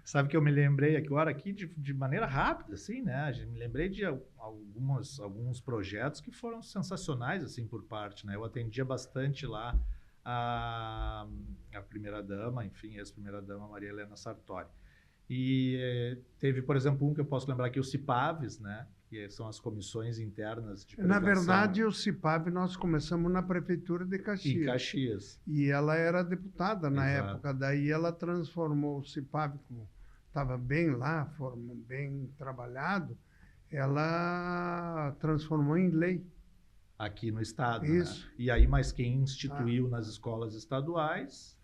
Sabe que eu me lembrei agora aqui de maneira rápida, assim, né? Me lembrei de alguns projetos que foram sensacionais, assim, por parte, né? Eu atendia bastante lá a primeira-dama, enfim, ex-primeira-dama Maria Helena Sartori. E teve, por exemplo, um que eu posso lembrar aqui, o CIPAVES, né? Que são as comissões internas de Na prevenção. verdade, o CIPAV nós começamos na Prefeitura de Caxias. Em Caxias. E ela era deputada na Exato. época, daí ela transformou o CIPAV, como estava bem lá, bem trabalhado, ela transformou em lei. Aqui no estado, Isso. né? E aí, mas quem instituiu nas escolas estaduais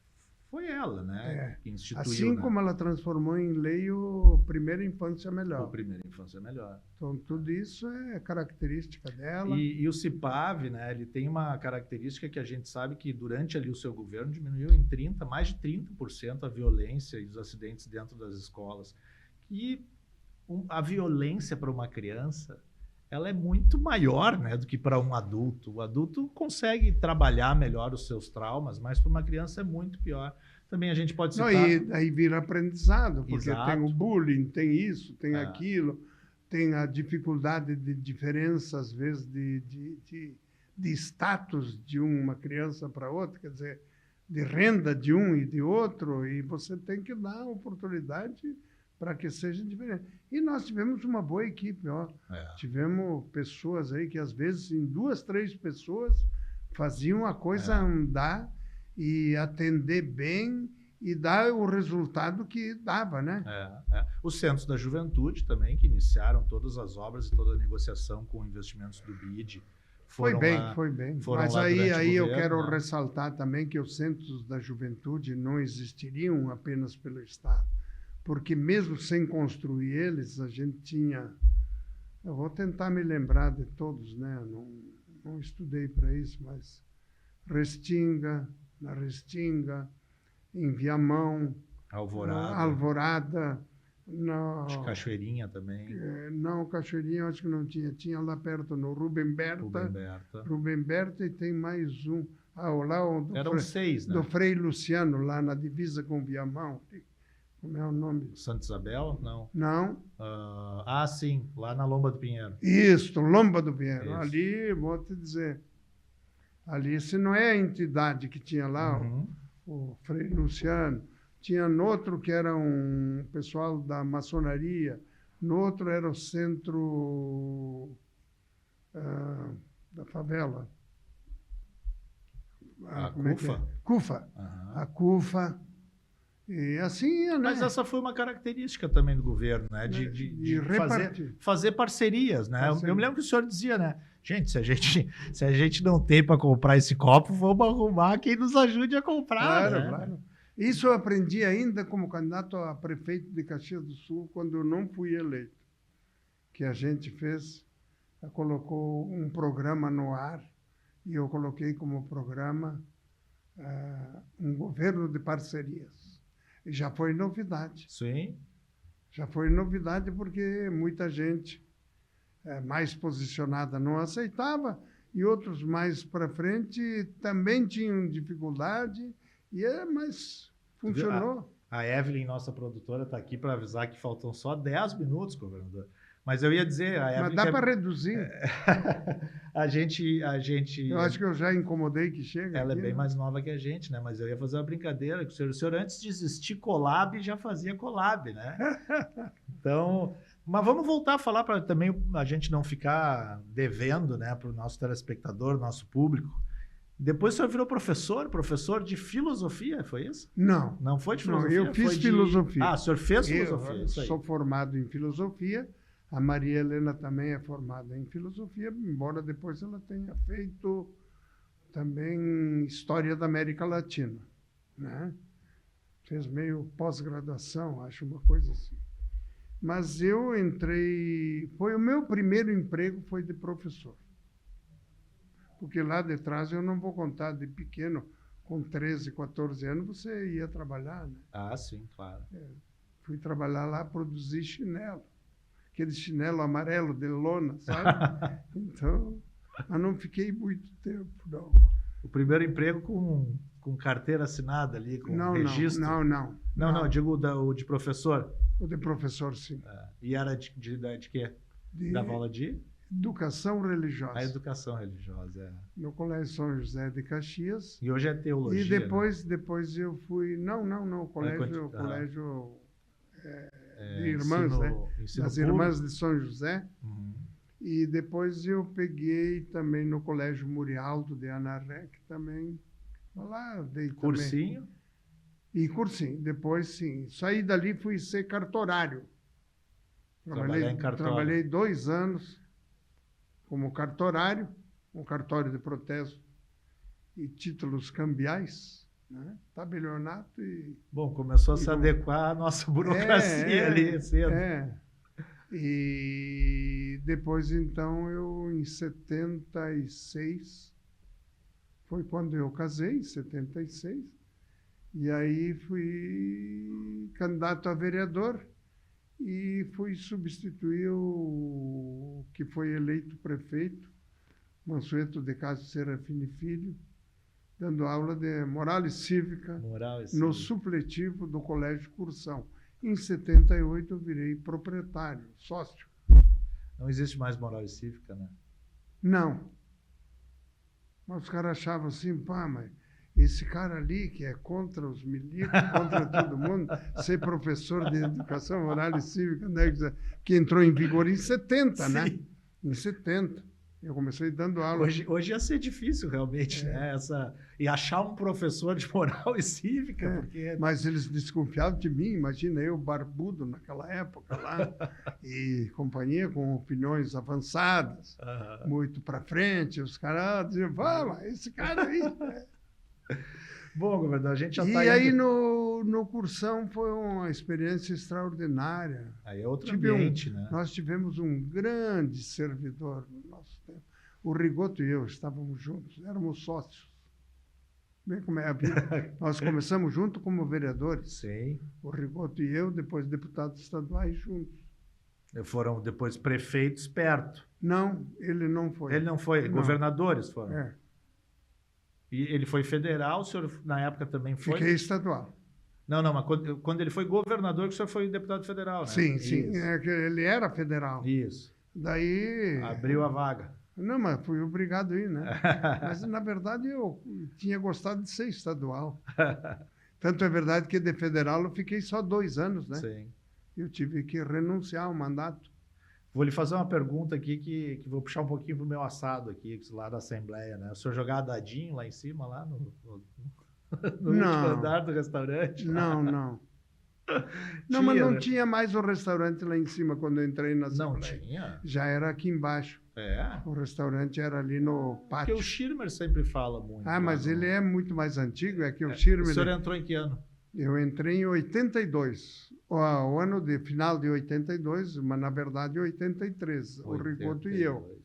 foi ela, né? Que instituiu, assim né? como ela transformou em lei o Primeira Infância Melhor. O Primeira Infância Melhor. Então, tudo isso é característica dela. E o CIPAV, né? Ele tem uma característica que a gente sabe que durante ali o seu governo diminuiu em mais de 30% a violência e os acidentes dentro das escolas. E a violência para uma criança, ela é muito maior, né, do que para um adulto. O adulto consegue trabalhar melhor os seus traumas, mas para uma criança é muito pior. Também a gente pode citar... E aí vira aprendizado, porque Exato. tem o bullying, tem isso, tem aquilo, tem a dificuldade de diferença, às vezes, de status de uma criança para outra, quer dizer, de renda de um e de outro, e você tem que dar oportunidade para que seja diferente. E nós tivemos uma boa equipe, ó. Tivemos pessoas aí que, às vezes, em 2, 3 pessoas, faziam a coisa andar e atender bem e dar o resultado que dava, né? Os centros da juventude também, que iniciaram todas as obras e toda a negociação com investimentos do BID. Foi bem. Mas aí eu quero ressaltar também que os centros da juventude não existiriam apenas pelo Estado. Porque mesmo sem construir eles, a gente tinha... Eu vou tentar me lembrar de todos, né? Não estudei para isso, mas na Restinga, em Viamão, Alvorada, de Cachoeirinha também. Não, Cachoeirinha acho que não tinha. Tinha lá perto, no Rubem Berta, e tem mais um. Eram 6, né? Do Frei Luciano, lá na divisa com Viamão. Como é o nome? Santa Isabel? Não. Não. Sim, lá na Lomba do Pinheiro. Isso, Lomba do Pinheiro. Isso. Ali, vou te dizer, ali, se não é a entidade que tinha lá, o Frei Luciano, tinha no outro que era um pessoal da maçonaria, no outro era o centro da favela. A CUFA? CUFA. A CUFA. E assim, né? Mas essa foi uma característica também do governo, né? De fazer parcerias, né? Eu me lembro que o senhor dizia, né? Gente, se a gente não tem para comprar esse copo, vamos arrumar quem nos ajude a comprar. Claro. Isso eu aprendi ainda como candidato a prefeito de Caxias do Sul, quando eu não fui eleito. Que a gente colocou um programa no ar, e eu coloquei como programa um governo de parcerias. E já foi novidade. Sim. Já foi novidade porque muita gente mais posicionada não aceitava e outros mais para frente também tinham dificuldade, mas funcionou. A Evelyn, nossa produtora, está aqui para avisar que faltam só 10 minutos, governador. Mas eu ia dizer... Mas dá para reduzir. A gente... Eu acho que eu já incomodei que chega. Ela aqui, é bem mais nova que a gente, né? Mas eu ia fazer uma brincadeira. O senhor antes de existir collab, já fazia collab, né? Então... Mas vamos voltar a falar para também a gente não ficar devendo, né? Para o nosso telespectador, nosso público. Depois o senhor virou professor de filosofia, foi isso? Não. Não foi de filosofia? Não, eu fiz filosofia. O senhor fez filosofia? Eu sou formado em filosofia. A Maria Helena também é formada em filosofia, embora depois ela tenha feito também História da América Latina, né? Fez meio pós-graduação, acho, uma coisa assim. Mas eu entrei... O meu primeiro emprego foi de professor. Porque lá de trás, eu não vou contar, de pequeno, com 13, 14 anos, você ia trabalhar, né? Sim, claro. Fui trabalhar lá, produzir chinelo. Aquele chinelo amarelo de lona, sabe? Então, mas não fiquei muito tempo, não. O primeiro emprego com com carteira assinada ali, com Não, registro? Não, digo o de professor. O de professor, sim. E era de quê? Dava aula de? Educação religiosa. A educação religiosa, No Colégio São José de Caxias. E hoje é teologia, e depois eu fui... Não, o colégio de irmãs, ensino, né? Ensino Das público. Irmãs de São José. Uhum. E depois eu peguei também no Colégio Murialdo de Anaré, que também... Lá dei Cursinho? Também. E cursinho. Depois, sim. Saí dali e fui ser cartorário. Trabalhei 2 anos como cartorário, um cartório de protesto e títulos cambiais, né? Tabelionato e... Bom, começou a se adequar à nossa burocracia ali cedo. E depois, então, em 76, foi quando eu casei, em 76, e aí fui candidato a vereador e fui substituir o que foi eleito prefeito, Mansueto de Castro Serafini Filho, dando aula de moral e cívica no supletivo do Colégio Cursão. Em 78 eu virei proprietário, sócio. Não existe mais moral e cívica, né? Não. Mas os caras achavam assim, pá, mas esse cara ali que é contra os milicos, contra todo mundo, ser professor de educação moral e cívica, né, que entrou em vigor em 70, né? Em 70. Eu comecei dando aula. Hoje ia ser difícil, realmente, né? E achar um professor de moral e cívica, porque... Mas eles desconfiavam de mim, imagina eu, barbudo naquela época lá, e companhia com opiniões avançadas, muito para frente, os caras diziam, fala, esse cara aí... Bom, governador, a gente já está... E aí no Cursão foi uma experiência extraordinária. Aí é outro ambiente, né? Nós tivemos um grande servidor no nosso tempo. O Rigoto e eu estávamos juntos, éramos sócios. Bem como é a vida. Nós começamos junto como vereadores. Sim. O Rigoto e eu, depois deputados estaduais juntos. Foram depois prefeitos perto. Não, ele não foi. Ele não foi, não. Governadores foram. E ele foi federal, o senhor na época também foi? Fiquei estadual. Não, mas quando ele foi governador, que o senhor foi deputado federal, né? Sim. Ele era federal. Isso. Daí... Abriu a vaga. Não, mas fui obrigado a ir, né? Mas, na verdade, eu tinha gostado de ser estadual. Tanto é verdade que de federal eu fiquei só 2 anos, né? Sim. Eu tive que renunciar ao mandato. Vou lhe fazer uma pergunta aqui que vou puxar um pouquinho pro meu assado aqui, lá da Assembleia, né? O senhor jogar dadinho lá em cima, lá no último andar do restaurante? Não. Não, mas não tinha mais o restaurante lá em cima quando eu entrei na Assembleia. Não tinha? Já era aqui embaixo. O restaurante era ali no pátio. Porque o Schirmer sempre fala muito. Mas ele é muito mais antigo, que o Schirmer... O senhor entrou em que ano? Eu entrei em 82. O ano de final de 82, mas na verdade 83. O Rigoto e eu.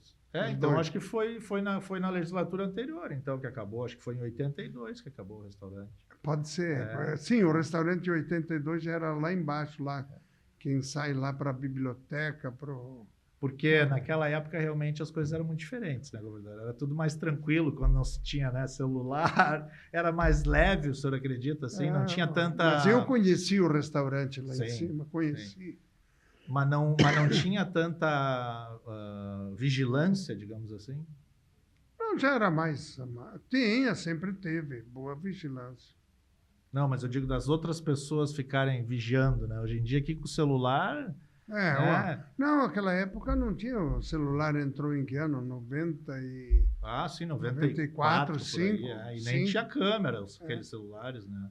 Então acho que foi na legislatura anterior, então, que acabou. Acho que foi em 82 que acabou o restaurante. Pode ser. Sim, o restaurante de 82 já era lá embaixo, lá. Quem sai lá para a biblioteca, Porque naquela época realmente as coisas eram muito diferentes, né, governador? Era tudo mais tranquilo quando não se tinha, né, celular, era mais leve, o senhor acredita, assim? Não tinha tanta... Mas eu conheci o restaurante lá em cima, conheci. Sim. Mas não tinha tanta vigilância, digamos assim? Não, já era mais... sempre teve boa vigilância. Não, mas eu digo das outras pessoas ficarem vigiando, né? Hoje em dia aqui com o celular... Não, naquela época não tinha. O celular entrou em que ano? 90 e... sim, 94, 5. E nem tinha câmera, aqueles celulares, né?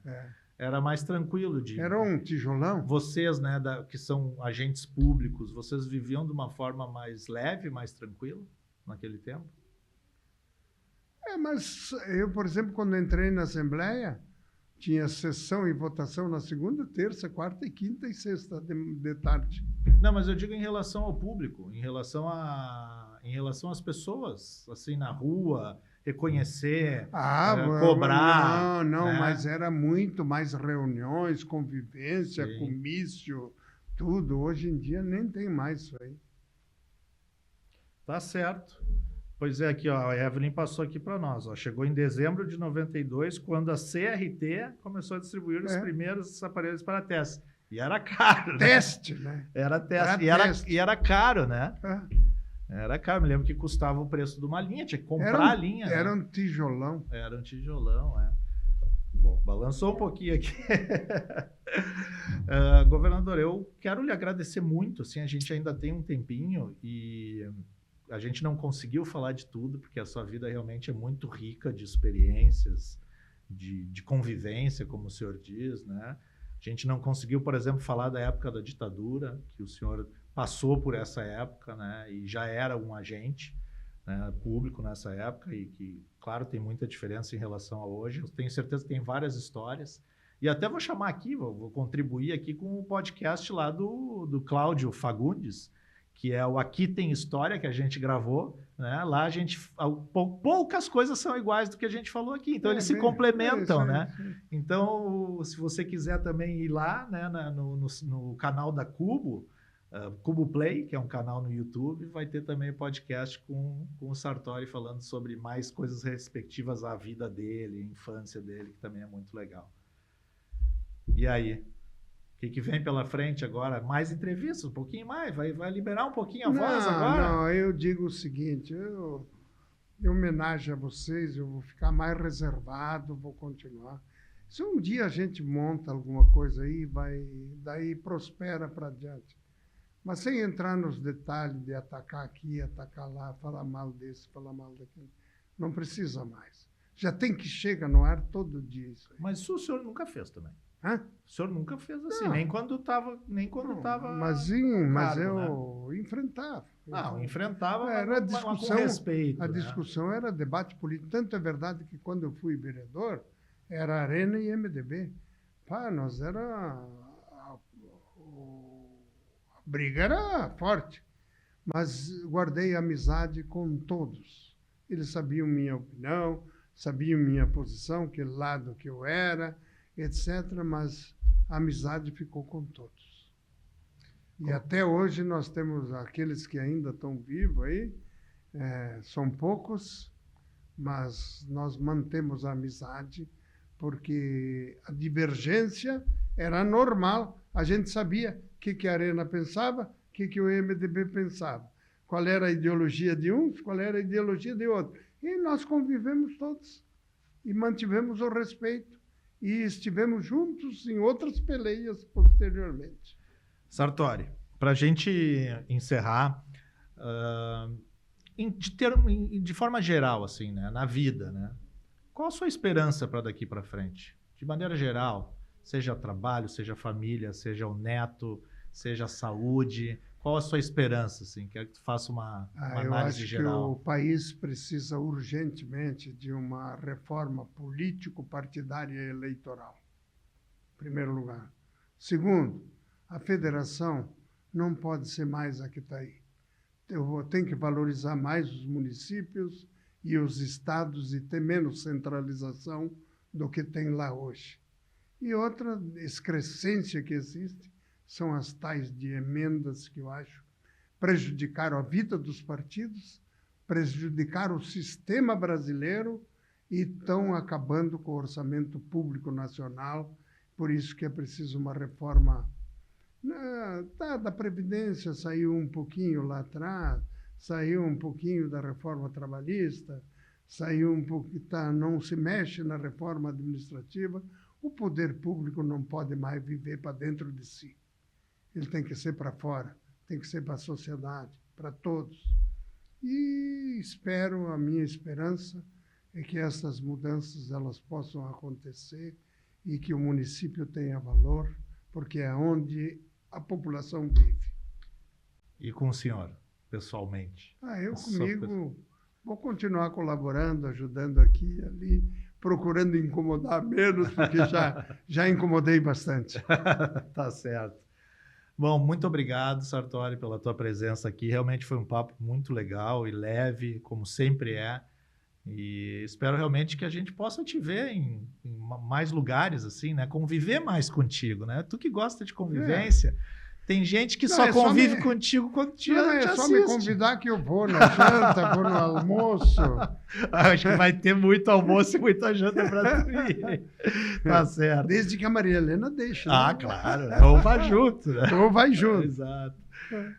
Era mais tranquilo. Era um tijolão. Vocês, né, que são agentes públicos, vocês viviam de uma forma mais leve, mais tranquila naquele tempo? Mas eu, por exemplo, quando entrei na Assembleia, tinha sessão e votação na segunda, terça, quarta e quinta e sexta de tarde. Não, mas eu digo em relação ao público, em relação às pessoas, assim, na rua, reconhecer, cobrar. Não, mas era muito mais reuniões, convivência, comício, tudo. Hoje em dia nem tem mais isso aí. Tá certo. Pois é, aqui, ó, a Evelyn passou aqui para nós. Ó, chegou em dezembro de 92, quando a CRT começou a distribuir os primeiros aparelhos para teste. E era caro, né? Teste, né? Era teste. E era caro, né? Era caro. Me lembro que custava o preço de uma linha, tinha que comprar a linha. Era né? um tijolão. Era um tijolão, é. Bom, balançou um pouquinho aqui. Governador, eu quero lhe agradecer muito. Assim, a gente ainda tem um tempinho e a gente não conseguiu falar de tudo, porque a sua vida realmente é muito rica de experiências, de convivência, como o senhor diz, né? A gente não conseguiu, por exemplo, falar da época da ditadura, que o senhor passou por essa época, né? E já era um agente, né, público nessa época e que, claro, tem muita diferença em relação a hoje. Eu tenho certeza que tem várias histórias. E até vou chamar aqui, vou contribuir aqui com o podcast lá do Cláudio Fagundes, que é o Aqui Tem História, que a gente gravou, né? Lá a gente... Poucas coisas são iguais do que a gente falou aqui, então eles se complementam, né? Então, se você quiser também ir lá, né, no canal da Cubo, Cubo Play, que é um canal no YouTube, vai ter também podcast com o Sartori falando sobre mais coisas respectivas à vida dele, à infância dele, que também é muito legal. E aí? O que vem pela frente agora? Mais entrevistas, um pouquinho mais? Vai liberar um pouquinho a voz agora? Não, eu digo o seguinte, em homenagem a vocês, eu vou ficar mais reservado, vou continuar. Se um dia a gente monta alguma coisa aí, daí prospera para adiante. Mas sem entrar nos detalhes de atacar aqui, atacar lá, falar mal desse, falar mal daquele. Não precisa mais. Já tem que chegar no ar todo dia isso aí. Mas isso o senhor nunca fez também. Hã? O senhor nunca fez assim, não. nem quando estava. Mas eu enfrentava. Não, enfrentava, era discussão, com respeito. A discussão era debate político. Tanto é verdade que quando eu fui vereador, era Arena e MDB. Pá, nós era... A briga era forte, mas guardei amizade com todos. Eles sabiam minha opinião, sabiam minha posição, que lado que eu era, etc. Mas a amizade ficou com todos. E até hoje nós temos aqueles que ainda estão vivos aí, são poucos, mas nós mantemos a amizade, porque a divergência era normal. A gente sabia o que a Arena pensava, o que o MDB pensava, qual era a ideologia de uns, qual era a ideologia de outros. E nós convivemos todos e mantivemos o respeito e estivemos juntos em outras peleias posteriormente. Sartori, para a gente encerrar, de forma geral, assim, né, na vida, né, qual a sua esperança para daqui para frente? De maneira geral, seja trabalho, seja família, seja o neto, seja a saúde. Qual a sua esperança? Assim? Quero que tu faça uma análise geral. Eu acho que o país precisa urgentemente de uma reforma político-partidária e eleitoral, em primeiro lugar. Segundo, a federação não pode ser mais a que está aí. Eu tenho que valorizar mais os municípios e os estados e ter menos centralização do que tem lá hoje. E outra excrescência que existe são as tais de emendas que eu acho prejudicaram a vida dos partidos, prejudicaram o sistema brasileiro e estão acabando com o orçamento público nacional. Por isso que é preciso uma reforma da Previdência, saiu um pouquinho lá atrás, saiu um pouquinho da reforma trabalhista, saiu um pouquinho, não se mexe na reforma administrativa. O poder público não pode mais viver para dentro de si. Ele tem que ser para fora, tem que ser para a sociedade, para todos. E a minha esperança é que essas mudanças elas possam acontecer e que o município tenha valor, porque é onde a população vive. E com o senhor, pessoalmente? Eu comigo vou continuar colaborando, ajudando aqui e ali, procurando incomodar menos, porque já incomodei bastante. Tá certo. Bom, muito obrigado, Sartori, pela tua presença aqui. Realmente foi um papo muito legal e leve, como sempre é. E espero realmente que a gente possa te ver em mais lugares, assim, né? Conviver mais contigo, né? Tu que gosta de convivência. Tem gente que Não, só é só convive me- contigo quando te, Não, é te só me assiste. convidar que eu vou na janta, vou no almoço. Acho que vai ter muito almoço e muita janta para tu ir. Tá certo. Desde que a Maria Helena deixa. Ah, né? claro. Ou vai junto, né? Ou vai junto. Exato.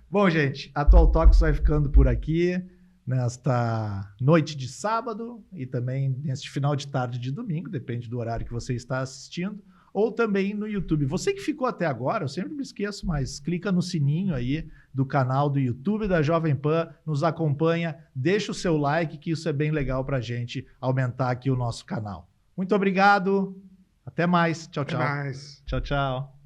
Bom, gente, Atual Talks vai ficando por aqui nesta noite de sábado e também neste final de tarde de domingo, depende do horário que você está assistindo, ou também no YouTube. Você que ficou até agora, eu sempre me esqueço, mas clica no sininho aí do canal do YouTube da Jovem Pan, nos acompanha, deixa o seu like, que isso é bem legal para a gente aumentar aqui o nosso canal. Muito obrigado, até mais, tchau, Até tchau. mais. Tchau, tchau.